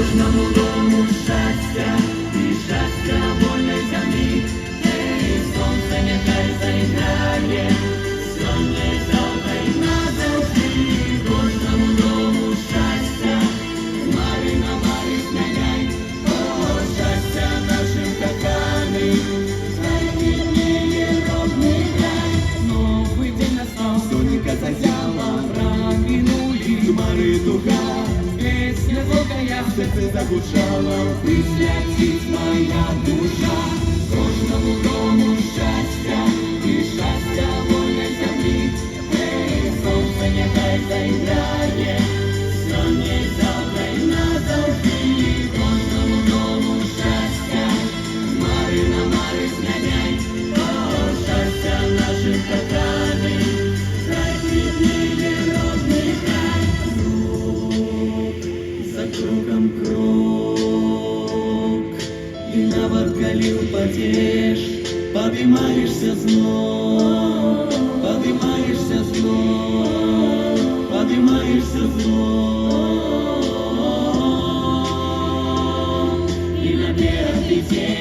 кожному дому щастя, і щастя вольної землі. Ей, сонце нехай заіграє, сьогодні, завтра й назавжди. Кожному дому щастя, хмари на хмари зміняй. О, щастя нашим коханим, хай квітніє родний край. Новий день настав, сонечко засяла, промінули хмари туга. Песня золотая в сердце загучала, присвятить моя душа. Кожному дому щастя, і щастя вольної землі. Ей, сонце нехай заіграє, сьогодні, завтра й назавжди. Кожному дому щастя, хмари на хмари зміняй. О, щастя нашим коханим, хай квітніє родний край. За кроком крок, и на воркале упадешь, поднимаешься снова, поднимаешься снова, поднимаешься снова. И на первый день